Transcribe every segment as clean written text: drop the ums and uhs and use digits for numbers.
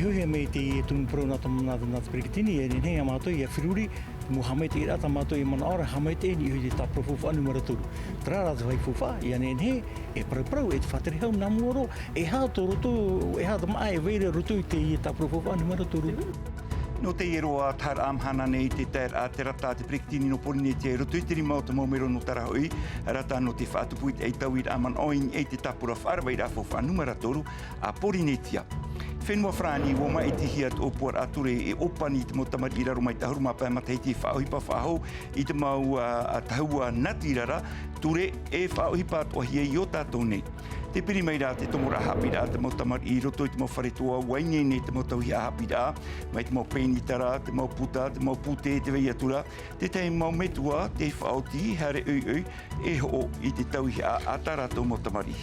hohe me te tunupro na te perikitini e nei a mātou i a whiruri mo hamete i rata mātou i mana ora hamete ni hui te tapo fufa anu maraturu. Tra rata vai fufa i ane nei e prau e te whateri hau na muoro e hā tō roto e hā tama e veire roto i te tapo fufa anu maraturu. No te eroa tar amhana nei te a te rata te perikitini no Porineti e roto i te rimau te maumero no tarahoi rata no te whaatupuit e tau i aman oing e te tapura whaarwa i rafofa anu maratoru a Porinetia. Whenua whrani wo mai te hiat o puar ature e opani te mo tamari i raro mai te haruma pai matei te whaohipa whahau i te mau tahua natirara ture e whaohipa atoa hia i o tātou nei. Te piri mai rā te tomora hapira te mo tamari i roto i te mo wharetua wainge nei te mo tauhia hapira mai te mo penitara, te mo puta, te mo pute, te veiatura, te tei mo metua, te whaoti, hare ui e ho i te tauhia atarato mo tamari.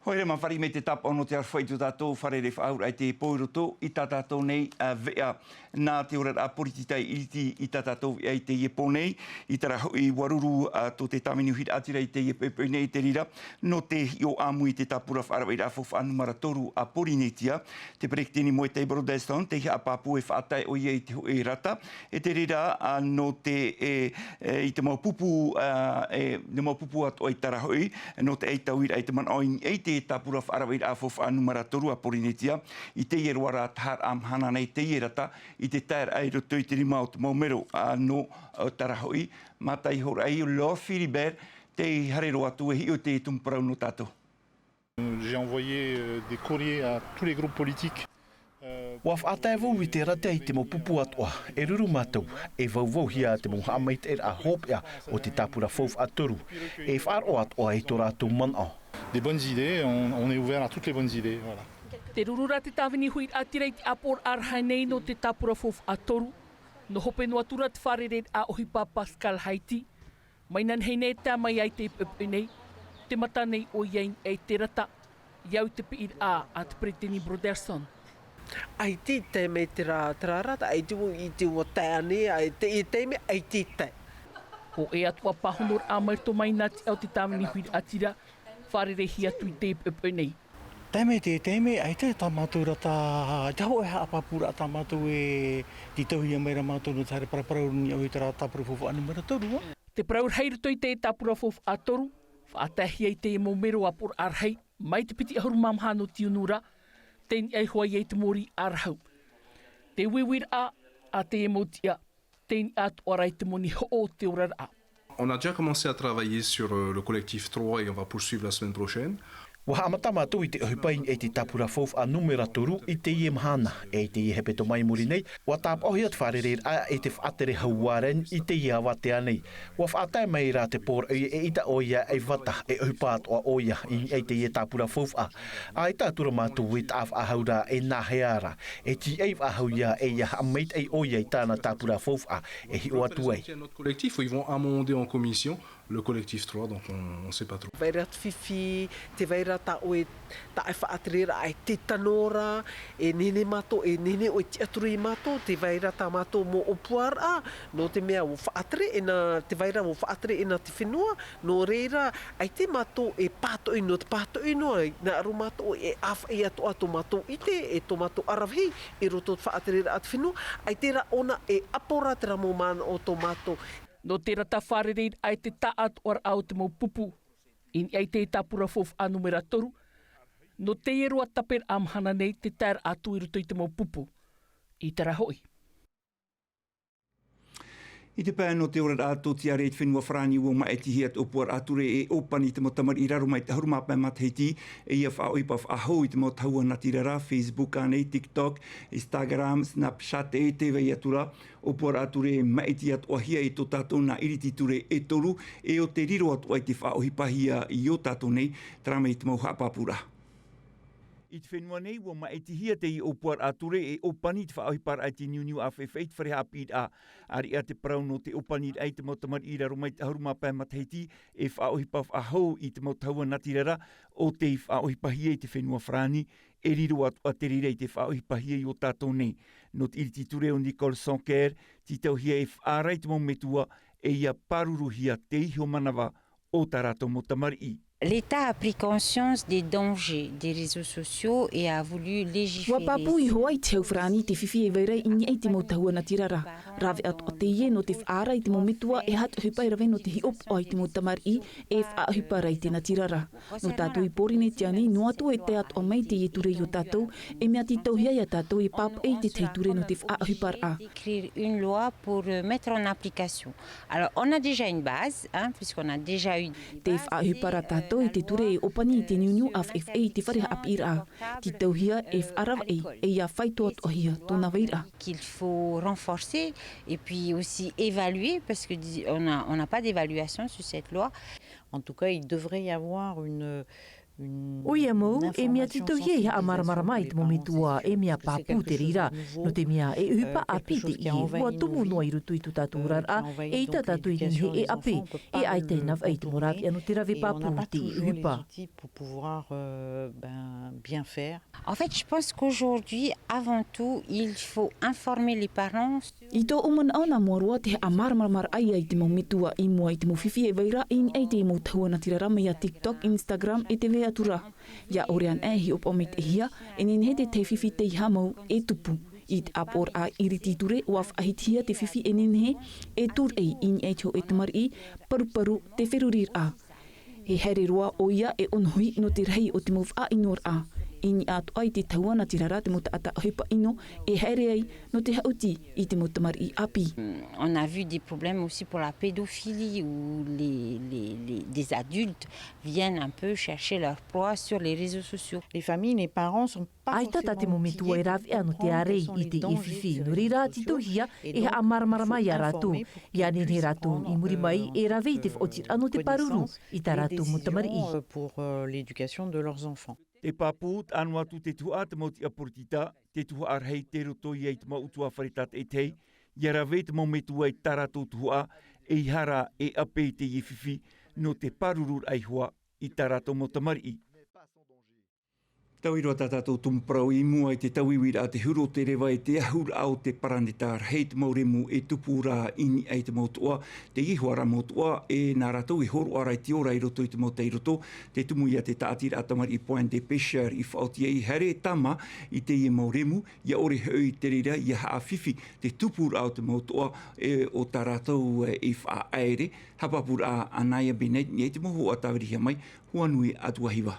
Hoere ma whari me te tapa ono te arwhaitu tātou whare re whaur ai te poiroto i tā tātou nei vea nā te ora a porititai iriti i tā tātou ai te iepo nei i tara i waruru tō te tamini uhit atira i te iepo nei te rira no te o amu i te tapura wharawai rāwhau anu maratoru a Porinetia te perekitini mo e te Broadstone te hia papu e whaatai o ia i te e rata e te rira no te i te mau pupu ne mau pupu ato i tara hoi no te eitau ira i te man oing e te tapura wharawai rāwhau anu maratoru a Porinetia i te ieroara tahar amhana nei te ierata i te tair ai roto i te rimau te maumero no tarahoi matai hora ai o loa Philibert te harero atu e hi o te tumparau no tātou. J'ai envoyé des courriers à tous les groupes politiques. Wa whaatai vau i te rate i te mo pupu atoa, e ruru mātou, e vau hia te mo haamait e a hopea o te tapura fouf atoru, e whaaro atoa i tō rātou mana. Des bonnes idées, on est ouvert à toutes les bonnes idées. Voilà. Te rurura te tāwini hui atira i te apor arhai nei no te tapura fof atoru. No hope no atura te wharere a ohipa Pascal Haiti. Mai nan hei nei tā mai ai te pepe nei. Te mata nei o iain e te rata. Iau te piir a te Pretini Broderson. Ai te te me te rata, ai te i te o tāne, ai te me ai te te. O e atua pahonor a mairto mai nati au te tāwini hui atira. Wharere hi atu i te pepe nei. Tēme, ai te tāmatou rata, te hau e haa papura a tāmatou e ti tauhia mai ra mātou no tāre paraparau ni au i te rā tāpura fofu anu maratoru. Te praur heiroto i te tāpura fofu atoru, whaatahia i te momero a por arhei, mai te piti ahuru mamhano tiunura, tēni ai hoa i te mori arhau. Te wiwir a te emotia, tēni atu arai te moni ho te orar a. On a déjà commencé à travailler sur le collectif 3 et on va poursuivre la semaine prochaine. Wa hamata mātou i te ohipain e te tapura fouf a numera toru i te ie mahana e te ie hepeto mai muri nei. Wa tāp ohia te wharerer a e te whaatere hauaren i te ia watea nei. Wa whaatai mai rā te por e ita oia e wata e ohipaat o oia i e te ie tapura fouf a. A i tātura mātou i tāf a haura e nā heara. E ti e a hauia e ia ameit e oia i tāna tapura fouf a e hi o atu ei. Notre collectif, ils vont amender en commission le collectif 3, donc on ne sait pas trop. Vairat fifi, te vairata o e ta e whaatrera ai te tanora, e nene mato, e nene o e ti aturi mato, te vairata mato mo o puar a, no te mea o whaatre, te vaira o whaatre e na te whenua, no reira, ai te mato e pato ino, te pato ino, na aru mato e awha e ato ato mato ite, e to mato arawhi, e roto te whaatrera at whenua, ai tera ona e apora tera mo mana o to mato. No te rata wharereir ai te taat or au te mau pupu. In ai te tapura fof a numera toru. No te erua taper amhana nei te tair atu i roto i te mau pupu. I tera hoi. I te pēno te ora rātou ti areit whenua whrani o ma eti hiat o puar ature e opani te mo tamari i raro mai te harumapai matheiti e ia whaoipa whahau i te mo taua natirara, Facebook anei, TikTok, Instagram, Snapchat e te wei atura o puar ature e ma eti at ohia e to tātou na iriti ture e toru e o te riro atu ai te whaohipa hia i o tātou nei trama i te mau hapapura. I te whenua nei, wa ma e tihia te i o puar ature e opani te whaohipar ai te niuniu a whewhait whare hapid a ari a te parau no te opani ai te motamar i raro mai te harumapai matheiti e whaohipa whahau i te motaua natirara o te whaohipa hia i te whenua whrani e riro atu a te rirei te whaohipa hia i o tātou nei. No te iriti ture o Nicole Sonker, ti tau hia e whaarai te mometua e ia paruruhia te iho manawa o tā rātou mo tamari. L'État a pris conscience des dangers des réseaux sociaux et a voulu légiférer. Wapapu I hoa I te frani te whiwhi e weira I ni te mo tahua na tirara. Rawe atu o te ie no te whaara I te mo mitua e hatu hupai rawe no te hiop o I te mo tamari e whaahupa rai te na tirara. No tātou I porine te ane, no atu e te atu o mai te ieture I o tātou, e mea ti tauhia I a tātou I pap e te teiture no te whaahupa ra. Écrire une loi pour mettre en application. Alors, on a déjà une base, puisqu'on a déjà eu... Te whaahupa ra tātou I te ture e opani I te niuniu af FA I te whareha apira. Ti tauhia e whaarawa e ia whaitoa tohia tōna weira. Qu'il faut renforcer et puis aussi évaluer parce que on n'a pas d'évaluation sur cette loi. En tout cas, il devrait y avoir une O ia mou, e mea tito hie a maramara mai te mometua e mea papu te rira. No te mea e upa api te ie, ua tumu noa I rutu I tu tātou rara, e I ta tātou I he e api, e ai te naf ai te moravi anu te rave papu te I upa. Pour pouvoir bien faire. En fait, je pense qu'aujourd'hui, avant tout, il faut informer les parents. I tō umana ana morua te a maramara ai te mometua I mua I te mo whiwhi e weira I ai te mo tahua na tirarama I a TikTok, Instagram e te wea tura. Ia orean e hi op omit e hia, e nin he te whiwhi te I hamau e tupu. I te apor a iriti ture waf ahitia te whiwhi e nin he, e tur ei in e tio e te mari paru te whirurir a. He here roa o ia e onhui no te rei o te move a inor a. Ini atu ai te tauana tirara te muta ata hupa ino e here ai no te hauti I te mutamari api. On a vu des problèmes aussi pour la pédophilie où des adultes viennent un peu chercher leur proie sur les réseaux sociaux. Les familles, les parents sont pas ai tata te mometua e rawe anu te arei I te iwhiwhi. No rira tito hia e ha amaramara mai a ratu. Ia nene ratu I muri mai e rawe I te whaotir anu te paruru I ta ratu mutamari. Pour l'éducation de leurs enfants. Te paput anu atu te tua te moti aportita, te tua arhei te roto I te mautua wharitat e tei, ia rawe te mometua I tarato tua e hara e ape te iwhiwhi no te parurur ai hua I tarato motamari. Tauiroa tātou tumprau I mua I te tauiwira a te huro te rewa e te ahur au te paraneta hei te mauremu e tupura ini ai te mautua, te ihuara mautua e nā rātou I horo arai tiurai roto I te mautai roto, te tumu ia te tātira atamari I poen te pesher I whaotia I here tama I te I mauremu, ia ore heu I te rira ia haawhiwhi te tupura au te mautua e o tā rātou I whaaere, hapapura anaia benei ni e te moho a tāwirihia mai, huanui atuahiwa.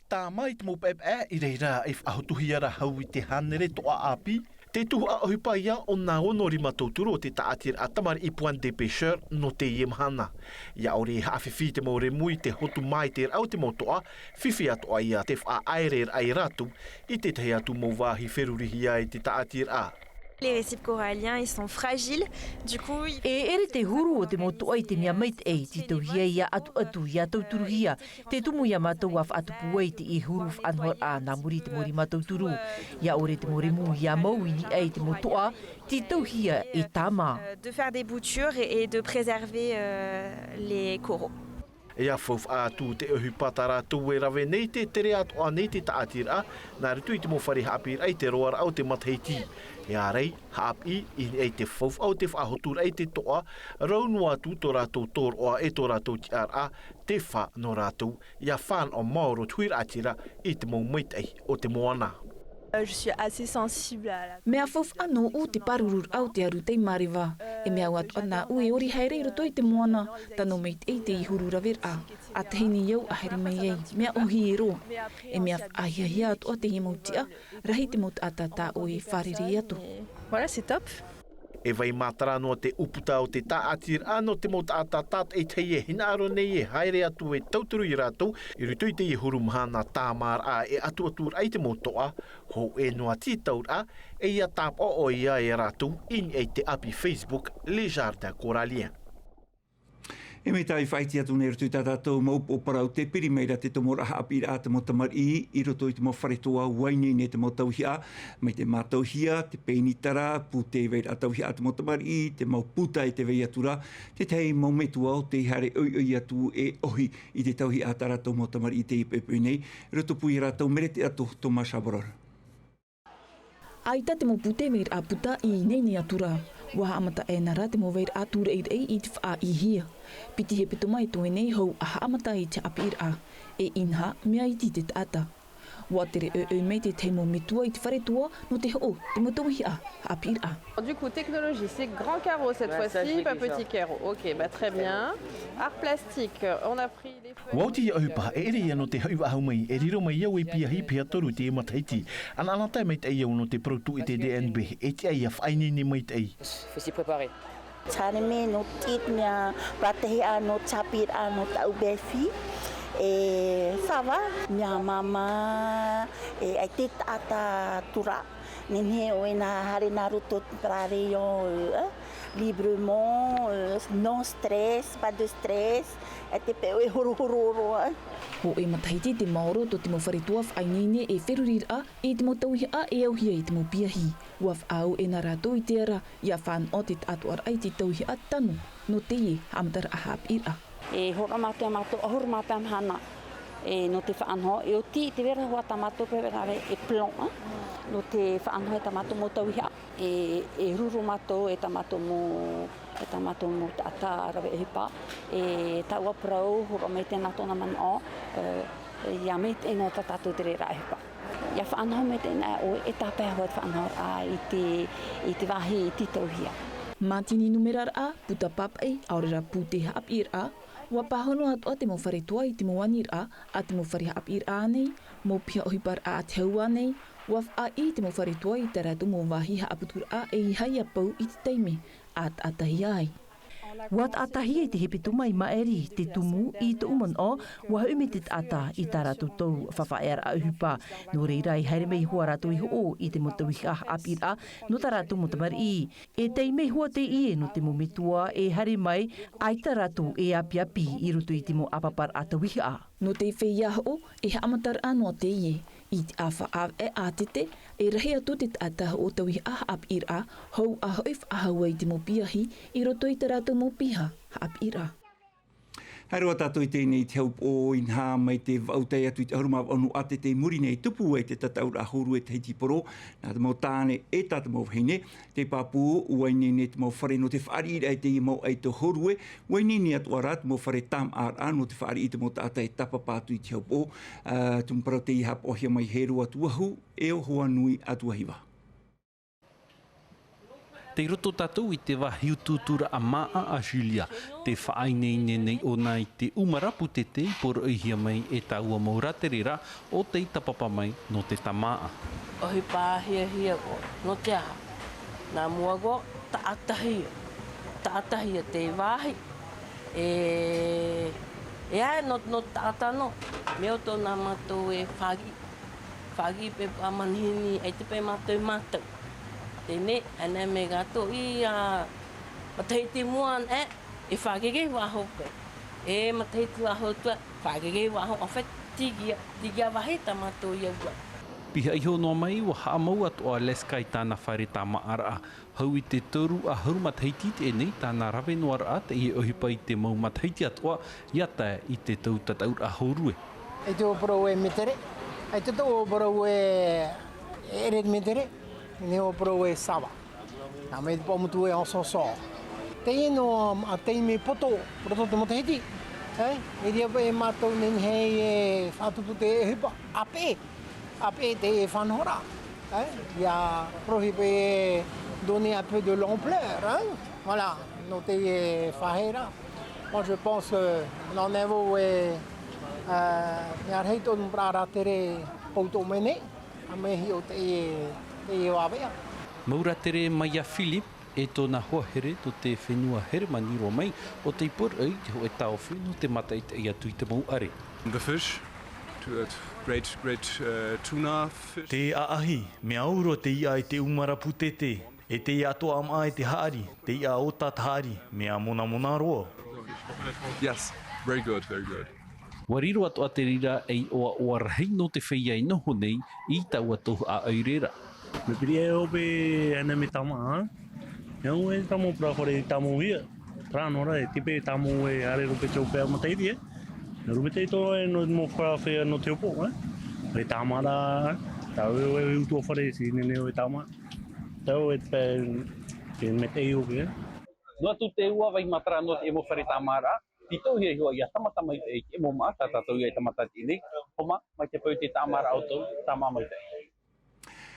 Tā mai te mo pep I reira e whahotuhiara hau I te hanere toa api, te tuhu a ohipa ia o nā onori matauturo o te taatir atamari I puan de pesher no te ie mahana. Ia ore hawhiwhi te maure mui te hotu mai te rau te motoa, whiwhi atoa ia te whaaere ai ratu I te tehe atu mo wahi wherurihi ai te taatir a. Les récifs coralliens, ils sont fragiles. Du coup, e ere te huru o te motu ai te mea mait ei, tito hia ia atu ia tauturuhia. Te tumu ia matou af atu puai te I huru whanhor a nā muri te mori matauturu. Ia ore te mori mu ia mau ini ei te motua, tito hia e tama. De faire des boutures et de préserver les coraux. Ia fof atu te ohi patara tu e rawe nei te tere atu a nei te taatira, nā ritu I te mo whare haapir ai te roar au te matheiti. Ia rei, haapi I ei te fof au te whahotur ai te toa, raunu atu tō rātou tōr oa e tō rātou ti ara, te wha no rātou, ia whan o maoro tuir atira I te mo maitai o te moana. Je suis assez sensible à la... Mea fof anu o te parurur au te aru tei mariwa. E mea watu ana ue ori haere roto I te moana. Tano meit ei te ihuru rawer a. A te hini iau a here mai ei. Mea ohi e roa. E mea ahia atu a te himautia. Rahi te mot atata o e wharere atu. Voilà, c'est top. E vai matara noa te uputa o te taatir ano te mot atatat e teie hinaro nei e haere atu e tauturu I rātou I rutu I te I huru mahana tāmar a e atu ai te motoa ho e noa titaur a e ia tap o ia e rātou in e te api Facebook Le Jardin Corallien. E me tai whaiti atu nei rutu tātou maupo parau te piri meira te tomora haapira a te motamari I roto I te mo wharetoa waine ne te motauhia, mai te matauhia, te peinitara, pu te vei atauhia a te motamari, te mau puta I te vei atura, te tei mau metua o te hare oi atu e ohi I te tauhia a taratou motamari I te ipepe nei, roto pui rātou merete atu Tomas Aboror. Aita te mo pute mir a puta I nei atura. Wa amata e nara te mo veir atura i rei i te wha i hia. Piti he pito mai tue nei hou aha amata i te apir a. E inha mea i te tata. Wa tere mei te teimo mitua i te wharetua no te ho te motohi a apir a. Du coup, technologie, c'est grand carreau cette fois-ci, pas petit carreau. Ok, bah très bien. Art plastique, on a pris les feuilles. Wauti au pa e ere no te hau au mai e riro mai au e pia hi pia toru te mataiti. An anata mai te au no te protu i te DNB e te ai a whaini ni mai te ai. Faut s'y préparer. Tsaneme no tit mea pratehi a no tapir a no tau befi. E ça va, mea mama e ai te tata tura. Nene o ena hare na ruto prare yo librement, non stress, pas de stress. E te pe o e horo. Ho e matahiti te maoro to te mo wharetua whainine e wherurira e te mo tauhi a e auhia i te mo piahi. Waf au e na rātou i te ara, ia whan o te atuar ai te tauhi a tanu, no te e amatara a hapira. E hora mātua ahura mātua mahana. E no te whaanho, e o ti te vera hoa tamato pe vera e plon. No te whaanho e tamato mo tauhia. E ruru mato e tamato mo tata rawe e hipa. E taua prau, hora mei tēnā tōna man o. Ia mei tēnā tatato te rera e hipa. Ia whaanho mei tēnā o e tāpea hoa te whaanho a i te wahi i ti tauhia. Mātini numerar a, puta papai, aurera pute hapir a. Wa pahono atu a te mo wharetua i te mo wanir a te mo whare hapir a nei, mo pia ohipar a te haua nei, waf a i te mo wharetua i te ratu mo wahi haaputur a e i hai a pau i te teime, at atahi ai. Wat atahi i te hepe mai maeri te tumu i te uman o wa haume te ata i tā rātou tau whawhaera a uhupa. No reirai haere mei hua rātou i ho i te motawihi a apir a no tā rātou motamari i. E tei mei hua te i no te mometua e haere mai ai tā rātou e api api i roto i te mo apapar a tawihi a. No te whea ho e hamatar anō te ie. I te awha av e ātete, e rahi atu te ataha o tawihi a apir a, hou a hoif a haua i te mo piahi, i roto i te rātou mo piha, apir a. Haroa tātou i tēnei te haup o inha mai te vautei atu i te harumau anu ate te muri nei tupu e te tataura ahoru e te heiti poro. Nā te mau tāne e tātou mau heine. Te pāpū uaine ne te mau whare no te whaarira e te i mau ai te horue. Uaine ne atu ara te mau whare tam ara no te whaari i te mau tāta e tapa pātu i te haup o. Tumparau te i hap ohia mai heru atu ahu e o hoa nui atu ahiwa. Te roto tātou i te wahiututura a maa a Julia, te whaainei nei o nai te umarapu te te poro ihia mai e taua mauraterera o te tapapa mai no te tamaa. Ohi pāhia ko, no te aha. Nā mua ko, taatahia. Taatahia te wāhi. E ai no taatano, meo tō nā mātou e whagi. Whagi pe pamanhini, e te pe mātou mātou. Tēne, ane me gato i matahiti muan e whagege waho pe. E matahiti waho tua, whagege waho awhai tigia wahi tamato i aua. Piha iho noa mai wa haamau atu a leskai tāna whare tā maara. Hau i te toru a haru matahiti te nei tāna rawe noa raa te i ohipa i te mau matahiti atua iata i te tau tataur a horue. E te oporo e metere, e te tau oporo e eret metere. Ne o pro e sava. Na me po mutu e oso so. Te no a te me poto, proto te motehiti. E dia pe mato nen hei e fatu te hipa ape. Ape te fanhora. Ya prohibe donner un peu de l'ampleur, Voilà, no te fahera. Moi je pense non nevo e ya reito un prara tere auto mene. A me hi o te Mauratere mai a Philip e tōna hoahere to te whenua hermani ro mai o te ipur ai te ho e tau whenu te matait e atu i te mau are. The fish, great tuna fish. Te aahi, me auro te ia i te umarapu te. E te ia toa ama e te haari, te ia o tā haari, me a mona roa. Yes, very good. Wariro atu a te rira ei oa rahi no te whea i noho nei i tau atu a aurera. Me piri e ope ana me tama, Nau e tamo pra hore tamo hia. Prānora e tipe tamo e are rupe tau pēr mataiti e. Rupe te ito e no mo pra whea no te opo, e tamara, tau e utua whare si nene o e tama. Tau e Ke me te iu ke. No tu te ua vai matara no te mo whare tamara. Tito hia hua ia tamata mai te e mo maa tātou ia tamata tini. Homa, mai te pau te tamara auto, tama mai te.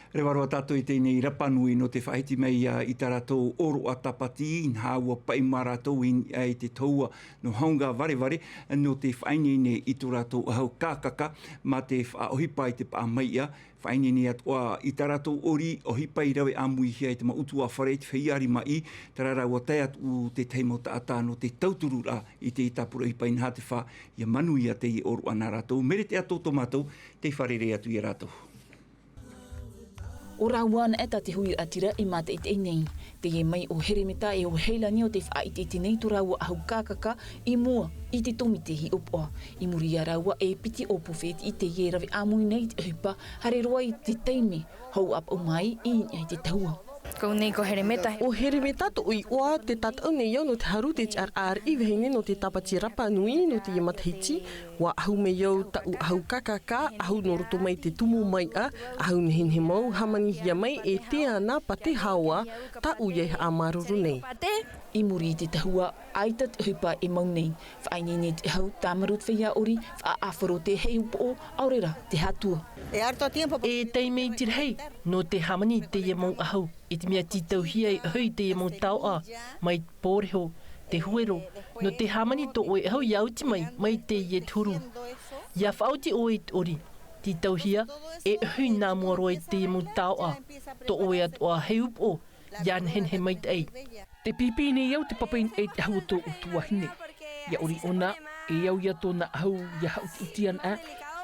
Rewaroa tātou i tēnei rapanui no te whaiti mei i tā rātou oro a tapati in haua pai mā rātou i te taua no haunga vare no te whainene i tō rātou ahau kākaka ma te whaohipa i te pāmaia whainene atua i tā rātou ori ohipa i rawe amui hia i te mautua whare te whiari mai tā rāua tai atu te teimo tātā no te tauturu rā i te itapura hipa i nā te wha i manui a te i oro ana rātou mere te ato tomatou te wharere atu i rātou. O rāwana e tā te hui atira i mate i te nei. Te e mai o heremeta e o heilani o te whaiti nei tō rāua ahau kākaka i mua i te tomi te hi opoa. I muri a rāua e piti o pofeti i te e rawe amui nei te hupa hare roa i te teime hau ap o mai i te taua. Ko nei ko heremeta. O heremeta to ui oa te tatau nei au no te haru te tiarai i vehene no te tapati rapa nui no te imatahiti. Wa ahu me iau tau ahu kakaka, ahu no roto mai te tumu mai ahu nehenhe mau, hamani hia mai e te ana pa te hawa, ta uye a maruru nei. I muri te tahua, aita te hupa e mau nei. Whainene te hau tamarut whia ori, whaafaro te hei upo o aurera te hatua. E teime i tirhei, no te hamani te ia mau ahau. E te mea titau hia i hui te ia mau tau a, mai pōreho, te huero. No te hamani to oe ahau iauti mai te ie turu. Ia whauti oe ori, titau hia, e hui nā mua roe te ia mau tau a, to oe at oa hei upo, ian hen he mai te ei. Te pipi nei au te papain e te hau tō utuahine. Ia ori ona, e au ia tōna hau ia hau utian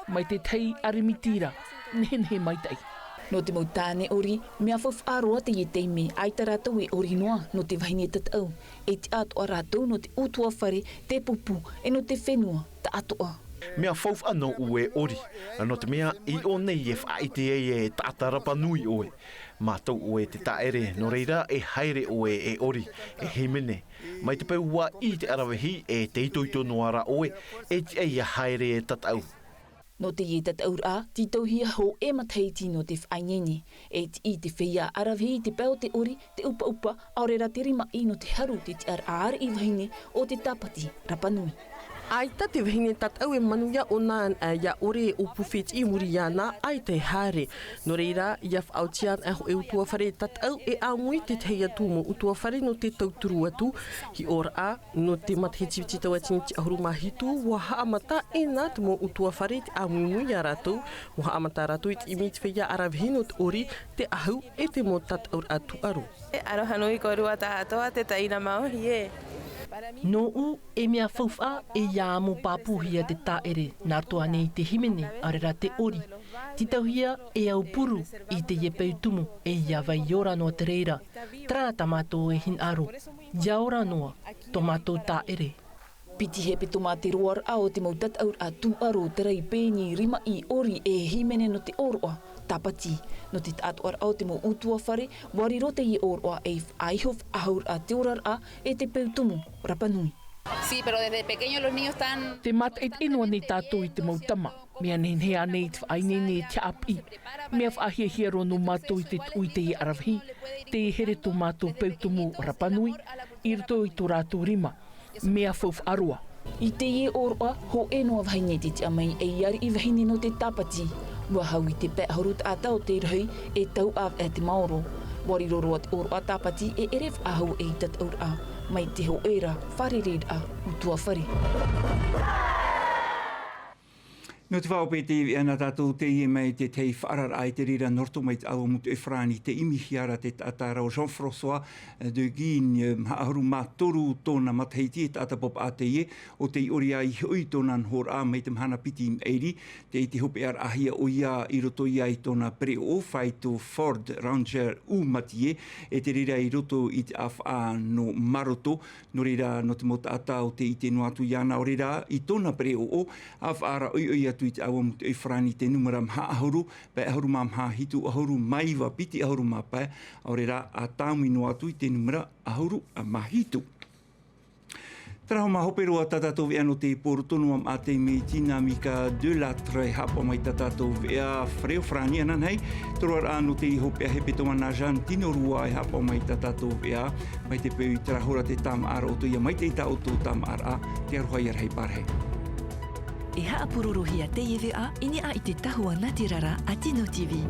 mai te tei arimitira, nen he mai tei. No te mau tāne ori, mea whawh aroa te ie teime, aita rātou e ori noa no te wahine tatau. E te atoa rātou no te utua whare, te pupu, e no te whenua, ta atoa. Mea whawh anō ue ori, no te mea i o nei e whaite e tātarapa nui oe. Mātou oe te taere, no reira e haere oe e ori, e hemene. Mai te pau wā i te arawehi e te itoito noara oe, e te eia haere e tatau. No te ie tatau rā, titau hia ho e mataiti no te whainene. E te i te whia arawehi te pau te ori, te upa, aurera te rima i no te haru te ar i wahine o te tapati rapanui. Aita te wahine tatau e manuia o nā ia ore o pufet i muri ana ai te haere. No reira, ia whautian e utua whare tatau e amui te tei atu mo utua whare no te tauturu atu. Hi ora a, no te matahiti titau atini te ahuru mahitu, wa haamata e nā te mo utua whare te amui mui a rātou. Wa haamata rātou i te imi te whia arawehi no te ori, te ahu e te mo tatau atu aru. Aroha nui ko rua tātoa te taina mauhi e. No u e mea whauwha e ia mo pāpuhia te taere nā toa nei te himene arera te ori. Titau hia e au puru i te iepeu tumu e ia vai ora noa te reira. Trana tamato e hin aro. Ia ora noa, tomato taere. Piti he pe tomate roar ao te mau tataur a tu aro te rei pēni rima i ori e himene no te oroa. Tapati, no te tātuar au te mo utua whare, wari rote i oroa e aihof ahaur a te orar a e te peutumu, rapanui. Sí, pero desde pequeños los niños están... Te mat et inua nei tātou i te mautama. Mea nenhea nei te whainene te api. Mea whaahia rono mātou i te ui te i arawhi. Te here tō mātou peutumu rapanui. I rito i tō rātou rima. Mea whauw aroa. I te i oroa, ho e noa whaine te te amai e iari i wahine no te tapati. Wa hau i te pēharu tātau te rahi e tau av e te maoro. Wari roroa te oroa tāpati e eref ahau e tataur a. Mai te ho era, whare red a, utua whare. No te whaope te ana tātou te ie mai te tei whaarar ai te rira norto mai te awa mutu e whrani te imi hiara te tātara o Jean-François de Guigne haaru mātoru tōna mataheiti e tāta pop a te ie o te ori ai hui tōna nhor a mai te mahana piti im eiri te i te hope ar ahia o ia i roto ia i tōna pre o whai tō Ford Ranger u mati e te rira i roto i te awha no maroto no rira no te mota ata o te i te noatu iana o rira i tōna pre o awha oi atu i te awa mutu e whrani te numera maha ahuru, pe ahuru maha hitu ahuru maiwa piti ahuru mapai, aurera a tāmi no atu i te numera ahuru a mahitu. Traho mahopero a tatatou vea no te porotonu am a te me dinamika de la trai hapa mai tatatou vea freo frani anan hei. Troar a no te hopea he peto ana Argentino rua e hapa mai tatatou vea. Mai te peu i trahora te tam ara o to ia mai te ita o to tam ara te aruhai ar hei parhei. E haapurorohi a te iwi a ini a i te tahua Natirara a Tino TV.